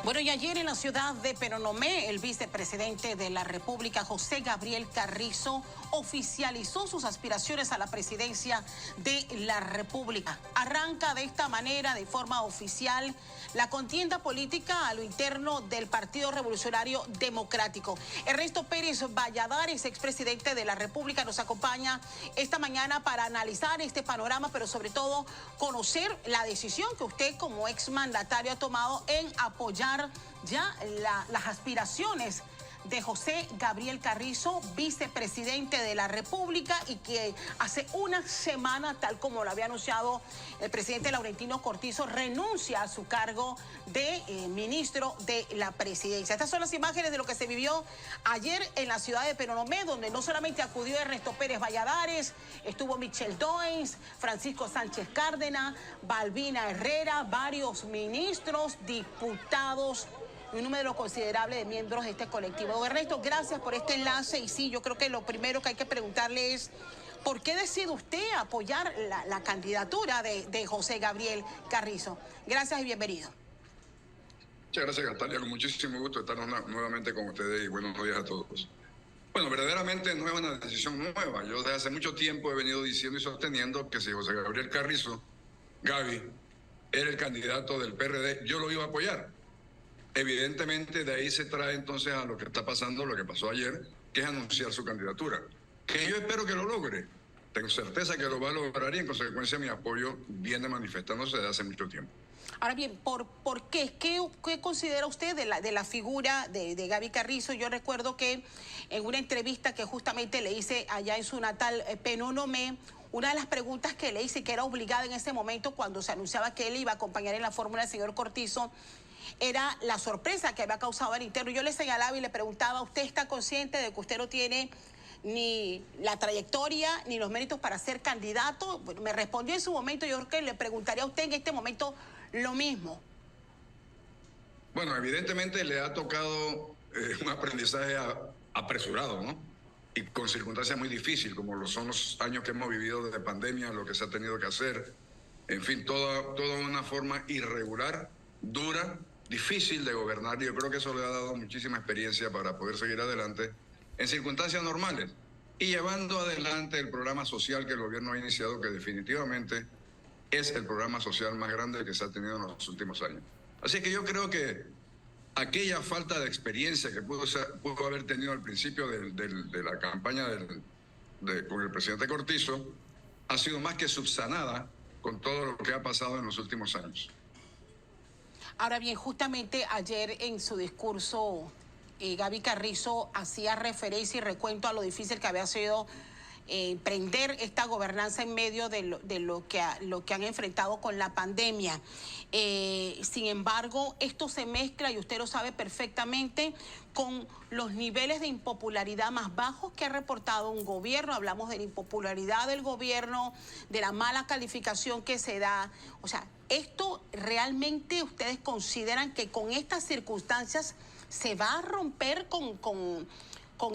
Bueno, y ayer en la ciudad de Penonomé, el vicepresidente de la República, José Gabriel Carrizo, oficializó sus aspiraciones a la presidencia de la República. Arranca de esta manera, de forma oficial, la contienda política a lo interno del Partido Revolucionario Democrático. Ernesto Pérez Valladares, expresidente de la República, nos acompaña esta mañana para analizar este panorama, pero sobre todo conocer la decisión que usted como exmandatario ha tomado en apoyar ya las aspiraciones de José Gabriel Carrizo, vicepresidente de la República, y que hace una semana, tal como lo había anunciado el presidente Laurentino Cortizo, renuncia a su cargo de ministro de la presidencia. Estas son las imágenes de lo que se vivió ayer en la ciudad de Penonomé, donde no solamente acudió Ernesto Pérez Valladares, estuvo Michelle Doens, Francisco Sánchez Cárdenas, Balbina Herrera, varios ministros, diputados, un número considerable de miembros de este colectivo. Don Ernesto, gracias por este enlace. Y sí, yo creo que lo primero que hay que preguntarle es, ¿por qué decide usted apoyar la candidatura de José Gabriel Carrizo? Gracias y bienvenido. Muchas gracias, Natalia. Con muchísimo gusto estar nuevamente con ustedes y buenos días a todos. Bueno, verdaderamente no es una decisión nueva. Yo desde hace mucho tiempo he venido diciendo y sosteniendo que si José Gabriel Carrizo, Gaby, era el candidato del PRD, yo lo iba a apoyar. Evidentemente de ahí se trae entonces a lo que está pasando, lo que pasó ayer, que es anunciar su candidatura. Que yo espero que lo logre. Tengo certeza que lo va a lograr y en consecuencia mi apoyo viene manifestándose desde hace mucho tiempo. Ahora bien, ¿por qué? ¿Qué considera usted de la figura de Gaby Carrizo? Yo recuerdo que en una entrevista que justamente le hice allá en su natal Penonomé, una de las preguntas que le hice, que era obligada en ese momento cuando se anunciaba que él iba a acompañar en la fórmula del señor Cortizo, era la sorpresa que había causado al interno. Yo le señalaba y le preguntaba, ¿usted está consciente de que usted no tiene ni la trayectoria ni los méritos para ser candidato? Bueno, me respondió en su momento. Yo creo que le preguntaría a usted en este momento lo mismo. Bueno, evidentemente le ha tocado un aprendizaje apresurado, ¿no? Y con circunstancias muy difíciles, como lo son los años que hemos vivido de pandemia, lo que se ha tenido que hacer, en fin, toda una forma irregular, dura, difícil de gobernar, y yo creo que eso le ha dado muchísima experiencia para poder seguir adelante en circunstancias normales y llevando adelante el programa social que el gobierno ha iniciado, que definitivamente es el programa social más grande que se ha tenido en los últimos años. Así que yo creo que aquella falta de experiencia que pudo haber tenido al principio de la campaña con el presidente Cortizo ha sido más que subsanada con todo lo que ha pasado en los últimos años. Ahora bien, justamente ayer en su discurso, Gaby Carrizo hacía referencia y recuento a lo difícil que había sido emprender esta gobernanza en medio de lo que han enfrentado con la pandemia. Sin embargo, esto se mezcla, y usted lo sabe perfectamente, con los niveles de impopularidad más bajos que ha reportado un gobierno. Hablamos de la impopularidad del gobierno, de la mala calificación que se da. O sea, ¿esto realmente ustedes consideran que con estas circunstancias se va a romper con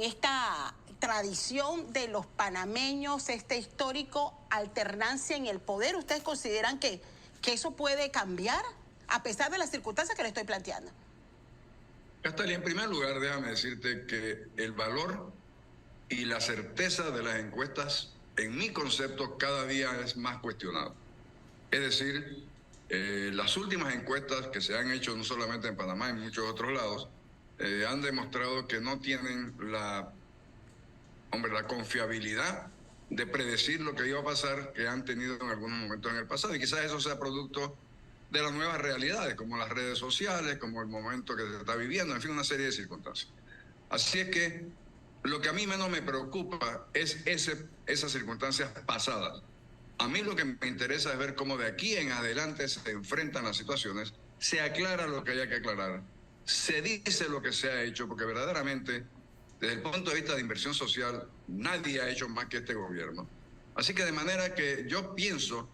esta tradición de los panameños, este histórico alternancia en el poder? ¿Ustedes consideran que eso puede cambiar a pesar de las circunstancias que le estoy planteando? Castalia, en primer lugar, déjame decirte que el valor y la certeza de las encuestas, en mi concepto, cada día es más cuestionado. Es decir, las últimas encuestas que se han hecho no solamente en Panamá, en muchos otros lados, han demostrado que no tienen la confiabilidad de predecir lo que iba a pasar que han tenido en algunos momentos en el pasado. Y quizás eso sea producto de las nuevas realidades, como las redes sociales, como el momento que se está viviendo, en fin, una serie de circunstancias. Así es que lo que a mí menos me preocupa es esas circunstancias pasadas. A mí lo que me interesa es ver cómo de aquí en adelante se enfrentan las situaciones, se aclara lo que haya que aclarar, se dice lo que se ha hecho, porque verdaderamente, desde el punto de vista de inversión social, nadie ha hecho más que este gobierno. Así que de manera que yo pienso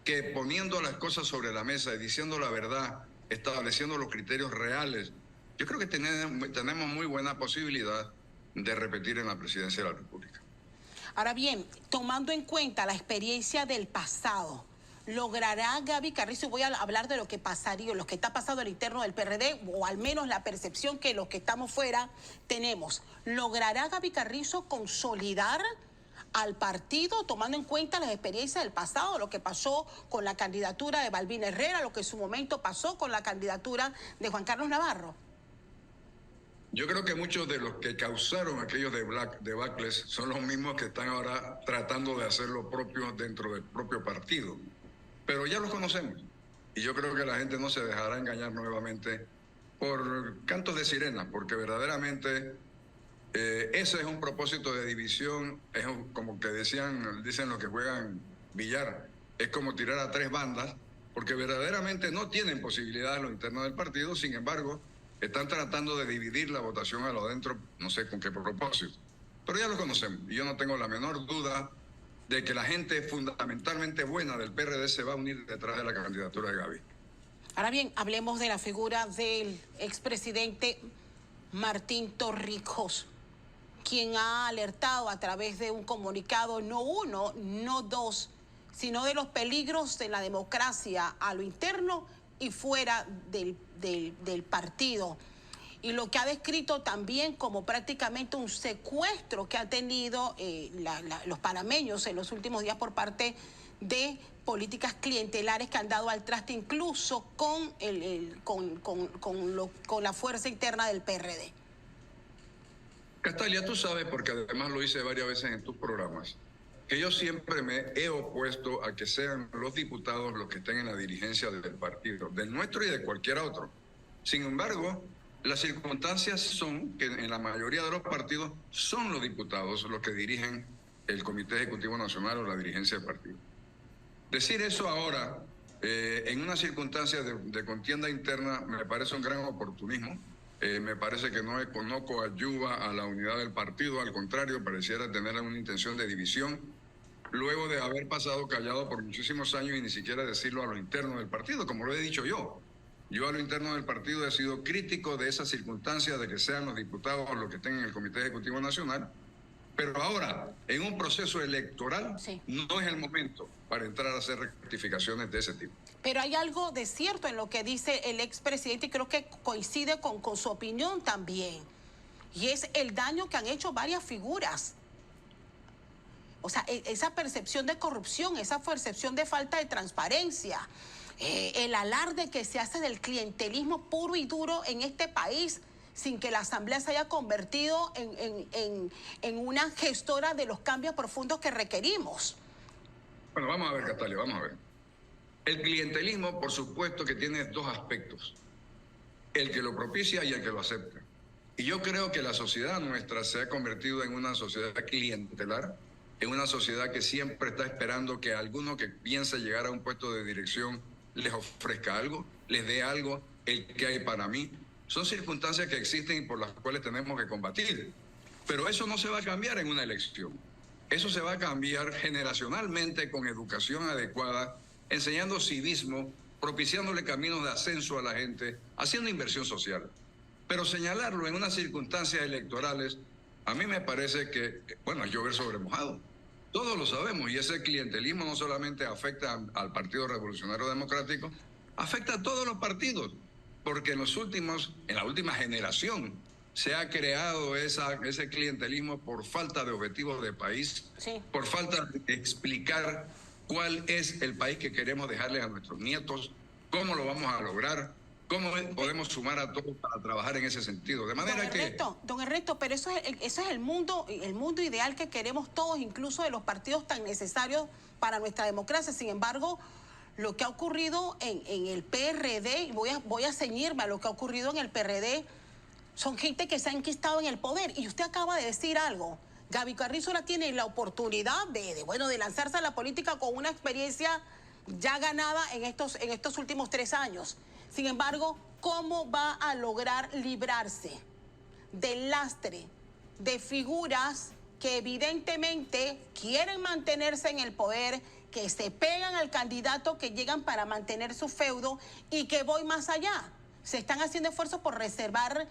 que poniendo las cosas sobre la mesa y diciendo la verdad, estableciendo los criterios reales, yo creo que tenemos muy buena posibilidad de repetir en la presidencia de la República. Ahora bien, tomando en cuenta la experiencia del pasado, ¿Logrará Gaby Carrizo? Y voy a hablar de lo que pasaría, lo que está pasando al interno del PRD, o al menos la percepción que los que estamos fuera tenemos. ¿Logrará Gaby Carrizo consolidar al partido, tomando en cuenta las experiencias del pasado, lo que pasó con la candidatura de Balbín Herrera, lo que en su momento pasó con la candidatura de Juan Carlos Navarro? Yo creo que muchos de los que causaron aquellos debacles son los mismos que están ahora tratando de hacer lo propio dentro del propio partido. Pero ya los conocemos. Y yo creo que la gente no se dejará engañar nuevamente por cantos de sirena, porque verdaderamente ese es un propósito de división, es como que dicen los que juegan billar, es como tirar a tres bandas, porque verdaderamente no tienen posibilidades en lo interno del partido, sin embargo, están tratando de dividir la votación a lo adentro, no sé con qué propósito. Pero ya lo conocemos, y yo no tengo la menor duda de que la gente fundamentalmente buena del PRD se va a unir detrás de la candidatura de Gaby. Ahora bien, hablemos de la figura del expresidente Martín Torrijos, quien ha alertado a través de un comunicado, no uno, no dos, sino de los peligros de la democracia a lo interno y fuera del partido. Y lo que ha descrito también como prácticamente un secuestro que han tenido los panameños en los últimos días por parte de políticas clientelares que han dado al traste incluso con la fuerza interna del PRD. Castalia, tú sabes, porque además lo hice varias veces en tus programas, que yo siempre me he opuesto a que sean los diputados los que estén en la dirigencia del partido, del nuestro y de cualquier otro. Sin embargo, las circunstancias son que en la mayoría de los partidos son los diputados los que dirigen el Comité Ejecutivo Nacional o la dirigencia del partido. Decir eso ahora, en una circunstancia de contienda interna, me parece un gran oportunismo. Me parece que no coadyuva a la unidad del partido, al contrario, pareciera tener una intención de división, luego de haber pasado callado por muchísimos años y ni siquiera decirlo a lo interno del partido, como lo he dicho yo. Yo a lo interno del partido he sido crítico de esa circunstancia de que sean los diputados los que estén en el Comité Ejecutivo Nacional, pero ahora, en un proceso electoral, sí, no es el momento para entrar a hacer rectificaciones de ese tipo. Pero hay algo de cierto en lo que dice el expresidente y creo que coincide con su opinión también, y es el daño que han hecho varias figuras. O sea, esa percepción de corrupción, esa percepción de falta de transparencia, el alarde que se hace del clientelismo puro y duro en este país, sin que la Asamblea se haya convertido en una gestora de los cambios profundos que requerimos. Bueno, vamos a ver, Castalia, vamos a ver. El clientelismo, por supuesto, que tiene dos aspectos: el que lo propicia y el que lo acepta. Y yo creo que la sociedad nuestra se ha convertido en una sociedad clientelar, en una sociedad que siempre está esperando que alguno que piense llegar a un puesto de dirección les ofrezca algo, les dé algo, el que hay para mí. Son circunstancias que existen y por las cuales tenemos que combatir. Pero eso no se va a cambiar en una elección. Eso se va a cambiar generacionalmente con educación adecuada, enseñando civismo, propiciándole caminos de ascenso a la gente, haciendo inversión social. Pero señalarlo en unas circunstancias electorales, a mí me parece que, bueno, es llover sobre mojado. Todos lo sabemos, y ese clientelismo no solamente afecta al Partido Revolucionario Democrático, afecta a todos los partidos, porque en la última generación se ha creado ese clientelismo por falta de objetivos de país, sí, por falta de explicar cuál es el país que queremos dejarles a nuestros nietos, cómo lo vamos a lograr, cómo podemos sumar a todos para trabajar en ese sentido. De manera Don Ernesto, pero eso es el mundo ideal que queremos todos, incluso de los partidos tan necesarios para nuestra democracia. Sin embargo, lo que ha ocurrido en el PRD, voy a ceñirme a lo que ha ocurrido en el PRD, son gente que se ha enquistado en el poder. Y usted acaba de decir algo. Gaby Carrizo ahora tiene la oportunidad de lanzarse a la política con una experiencia ya ganada en estos últimos 3 años. Sin embargo, ¿cómo va a lograr librarse del lastre de figuras que evidentemente quieren mantenerse en el poder, que se pegan al candidato, que llegan para mantener su feudo y que voy más allá? Se están haciendo esfuerzos por reservar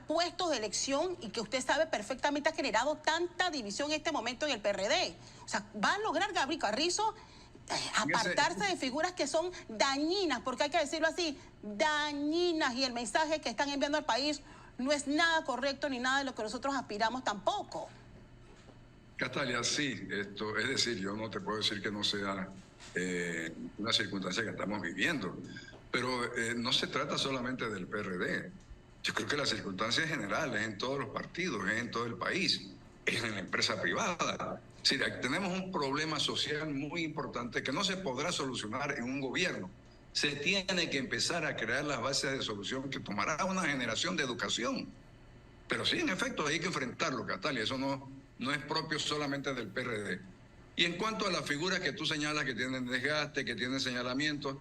puestos de elección y que usted sabe perfectamente ha generado tanta división en este momento en el PRD. O sea, ¿va a lograr Gaby Carrizo apartarse de figuras que son dañinas, porque hay que decirlo así, dañinas, y el mensaje que están enviando al país no es nada correcto ni nada de lo que nosotros aspiramos tampoco. Catalia, sí, es decir, yo no te puedo decir que no sea una circunstancia que estamos viviendo, pero no se trata solamente del PRD. Yo creo que la circunstancia es general, es en todos los partidos, es en todo el país, es en la empresa privada. Es decir, tenemos un problema social muy importante que no se podrá solucionar en un gobierno. Se tiene que empezar a crear las bases de solución que tomará una generación de educación. Pero sí, en efecto, hay que enfrentarlo, Catalia. Eso no es propio solamente del PRD. Y en cuanto a las figuras que tú señalas que tienen desgaste, que tienen señalamientos,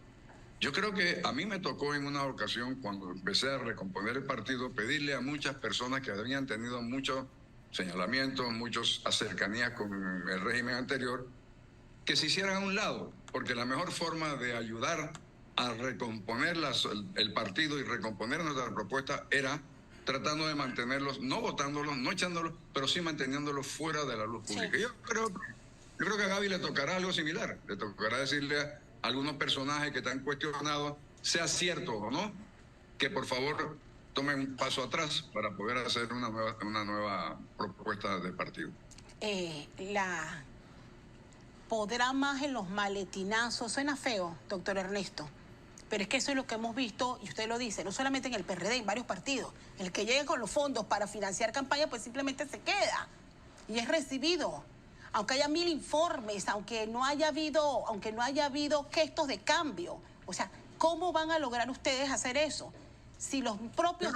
yo creo que a mí me tocó en una ocasión, cuando empecé a recomponer el partido, pedirle a muchas personas que habían tenido muchos señalamientos, muchas cercanías con el régimen anterior, que se hicieran a un lado, porque la mejor forma de ayudar a recomponer el partido y recomponer nuestra propuesta era tratando de mantenerlos, no votándolos, no echándolos, pero sí manteniéndolos fuera de la luz pública. Sí. Yo creo que a Gaby le tocará algo similar, le tocará decirle a algunos personajes que están cuestionados, sea cierto o no, que por favor tomen un paso atrás para poder hacer una nueva propuesta de partido. Podrá más en los maletinazos, suena feo, doctor Ernesto, pero es que eso es lo que hemos visto, y usted lo dice, no solamente en el PRD, en varios partidos. El que llegue con los fondos para financiar campaña, pues simplemente se queda y es recibido. Aunque haya 1000 informes, aunque no haya habido gestos de cambio. O sea, ¿cómo van a lograr ustedes hacer eso? Si los propios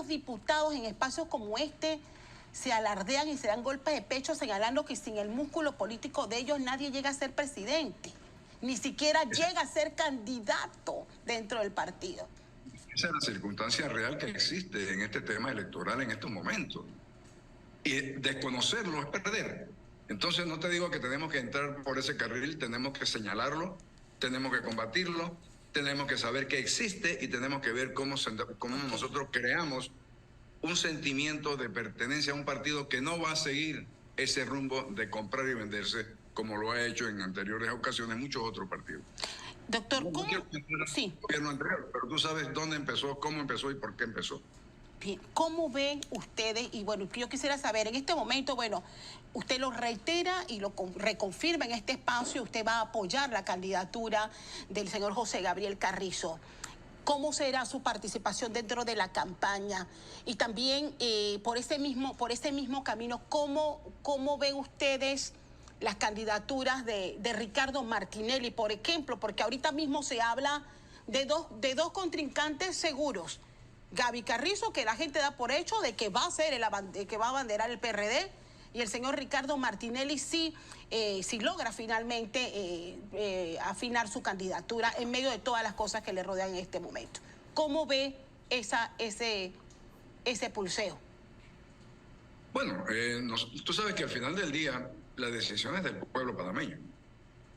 diputados en espacios como este se alardean y se dan golpes de pecho señalando que sin el músculo político de ellos nadie llega a ser presidente, ni siquiera llega a ser candidato dentro del partido. Esa es la circunstancia real que existe en este tema electoral en estos momentos. Y desconocerlo es perder. Entonces no te digo que tenemos que entrar por ese carril, tenemos que señalarlo, tenemos que combatirlo, tenemos que saber que existe y tenemos que ver cómo nosotros creamos un sentimiento de pertenencia a un partido que no va a seguir ese rumbo de comprar y venderse como lo ha hecho en anteriores ocasiones muchos otros partidos. Doctor, ¿cómo? Sí. Gobierno anterior, pero tú sabes dónde empezó, cómo empezó y por qué empezó. Bien, ¿cómo ven ustedes? Y bueno, yo quisiera saber, en este momento, bueno, usted lo reitera y lo reconfirma en este espacio, usted va a apoyar la candidatura del señor José Gabriel Carrizo. ¿Cómo será su participación dentro de la campaña? Y también por ese mismo camino, ¿cómo ven ustedes las candidaturas de Ricardo Martinelli, por ejemplo? Porque ahorita mismo se habla de dos contrincantes seguros. Gaby Carrizo, que la gente da por hecho de que va a ser que va a abanderar el PRD, y el señor Ricardo Martinelli si logra finalmente afinar su candidatura en medio de todas las cosas que le rodean en este momento. ¿Cómo ve ese pulseo? Bueno, tú sabes que al final del día la decisión es del pueblo panameño.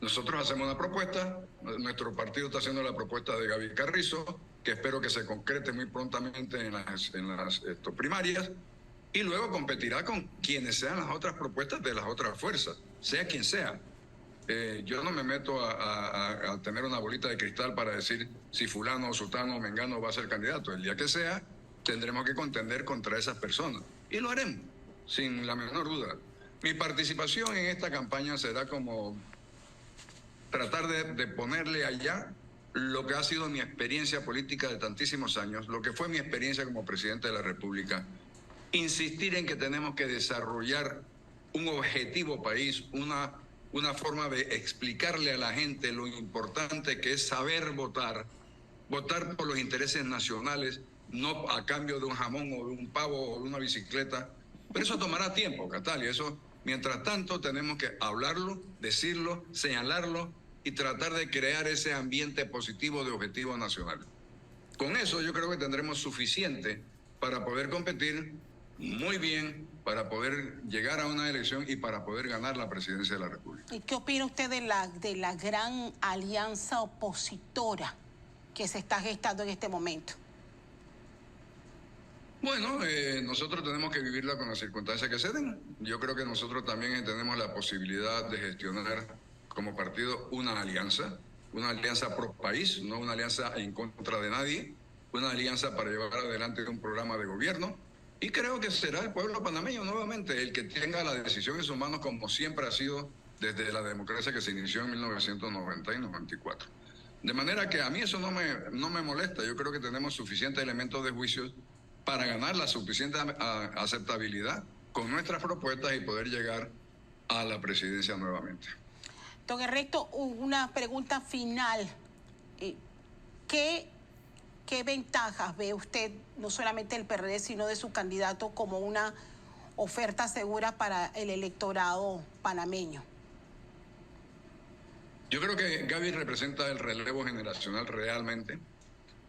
Nosotros hacemos una propuesta, nuestro partido está haciendo la propuesta de Gaby Carrizo, que espero que se concrete muy prontamente en las primarias, y luego competirá con quienes sean las otras propuestas de las otras fuerzas, sea quien sea. Yo no me meto a tener una bolita de cristal para decir si fulano, sutano o mengano va a ser candidato. El día que sea, tendremos que contender contra esas personas, y lo haremos, sin la menor duda. Mi participación en esta campaña será como tratar de ponerle allá lo que ha sido mi experiencia política de tantísimos años, lo que fue mi experiencia como presidente de la República, insistir en que tenemos que desarrollar un objetivo país, una forma de explicarle a la gente lo importante que es saber votar por los intereses nacionales, no a cambio de un jamón o de un pavo o de una bicicleta. Pero eso tomará tiempo, Catalia, eso. Mientras tanto, tenemos que hablarlo, decirlo, señalarlo y tratar de crear ese ambiente positivo de objetivos nacionales. Con eso yo creo que tendremos suficiente para poder competir muy bien, para poder llegar a una elección y para poder ganar la presidencia de la República. ¿Y qué opina usted de la gran alianza opositora que se está gestando en este momento? Bueno, nosotros tenemos que vivirla con las circunstancias que se den. Yo creo que nosotros también tenemos la posibilidad de gestionar como partido una alianza pro país, no una alianza en contra de nadie, una alianza para llevar adelante un programa de gobierno. Y creo que será el pueblo panameño nuevamente el que tenga la decisión en sus manos, como siempre ha sido desde la democracia que se inició en 1990 y 94. De manera que a mí eso no me molesta. Yo creo que tenemos suficientes elementos de juicio para ganar la suficiente aceptabilidad con nuestras propuestas y poder llegar a la presidencia nuevamente. Don Ernesto, una pregunta final. ¿Qué ventajas ve usted, no solamente del PRD, sino de su candidato, como una oferta segura para el electorado panameño? Yo creo que Gaby representa el relevo generacional realmente,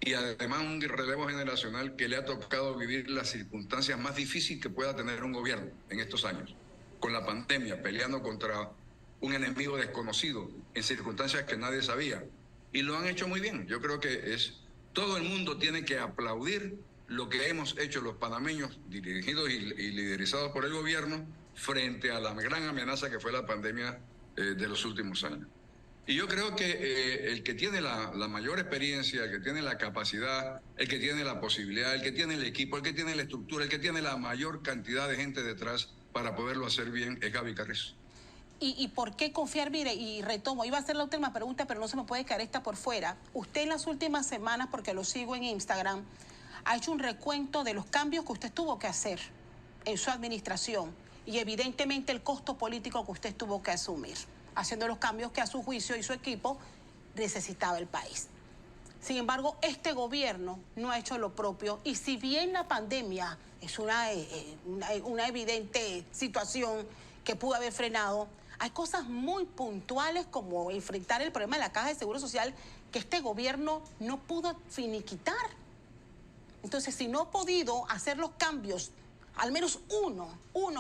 y además un relevo generacional que le ha tocado vivir las circunstancias más difíciles que pueda tener un gobierno en estos años, con la pandemia, peleando contra un enemigo desconocido, en circunstancias que nadie sabía, y lo han hecho muy bien. Yo creo que todo el mundo tiene que aplaudir lo que hemos hecho los panameños, dirigidos y liderizados por el gobierno, frente a la gran amenaza que fue la pandemia de los últimos años. Y yo creo que el que tiene la mayor experiencia, el que tiene la capacidad, el que tiene la posibilidad, el que tiene el equipo, el que tiene la estructura, el que tiene la mayor cantidad de gente detrás para poderlo hacer bien es Gaby Carrizo. ¿Y por qué confiar? Mire, y retomo, iba a hacer la última pregunta, pero no se me puede quedar esta por fuera. Usted en las últimas semanas, porque lo sigo en Instagram, ha hecho un recuento de los cambios que usted tuvo que hacer en su administración y evidentemente el costo político que usted tuvo que asumir, haciendo los cambios que a su juicio y su equipo necesitaba el país. Sin embargo, este gobierno no ha hecho lo propio, y si bien la pandemia es una evidente situación que pudo haber frenado, hay cosas muy puntuales como enfrentar el problema de la Caja de Seguro Social que este gobierno no pudo finiquitar. Entonces, si no ha podido hacer los cambios, al menos uno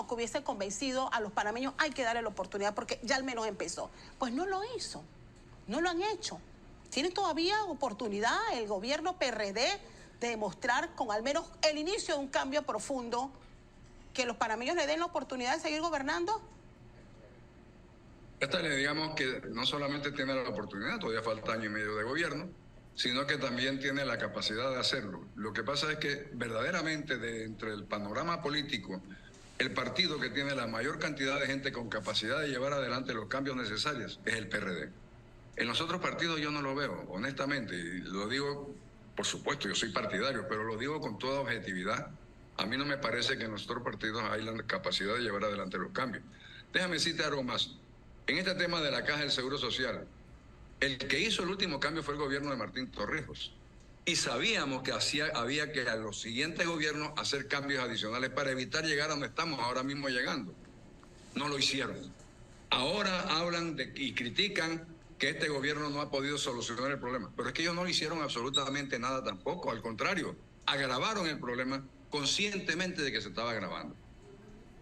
que hubiese convencido a los panameños, hay que darle la oportunidad porque ya al menos empezó. Pues no lo hizo, no lo han hecho. Tiene todavía oportunidad el gobierno PRD de demostrar con al menos el inicio de un cambio profundo, que los panameños le den la oportunidad de seguir gobernando. Esta le digamos que no solamente tiene la oportunidad, todavía falta año y medio de gobierno, sino que también tiene la capacidad de hacerlo. Lo que pasa es que verdaderamente entre el panorama político, el partido que tiene la mayor cantidad de gente con capacidad de llevar adelante los cambios necesarios es el PRD. En los otros partidos yo no lo veo, honestamente, y lo digo, por supuesto, yo soy partidario, pero lo digo con toda objetividad. A mí no me parece que en los otros partidos hay la capacidad de llevar adelante los cambios. Déjame decirte algo más. En este tema de la Caja del Seguro Social, el que hizo el último cambio fue el gobierno de Martín Torrijos. Y sabíamos que había que a los siguientes gobiernos hacer cambios adicionales para evitar llegar a donde estamos ahora mismo llegando. No lo hicieron. Ahora hablan y critican que este gobierno no ha podido solucionar el problema. Pero es que ellos no hicieron absolutamente nada tampoco. Al contrario, agravaron el problema conscientemente de que se estaba agravando.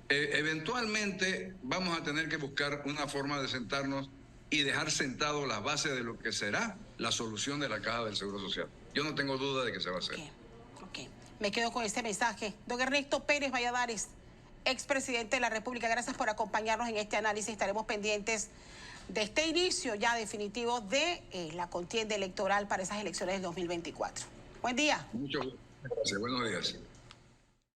Eventualmente vamos a tener que buscar una forma de sentarnos y dejar sentado las bases de lo que será la solución de la Caja del Seguro Social. Yo no tengo duda de que se va a hacer. Okay. Me quedo con este mensaje. Don Ernesto Pérez Valladares, expresidente de la República, gracias por acompañarnos en este análisis. Estaremos pendientes de este inicio ya definitivo de la contienda electoral para esas elecciones del 2024. Buen día. Muchas gracias. Buenos días.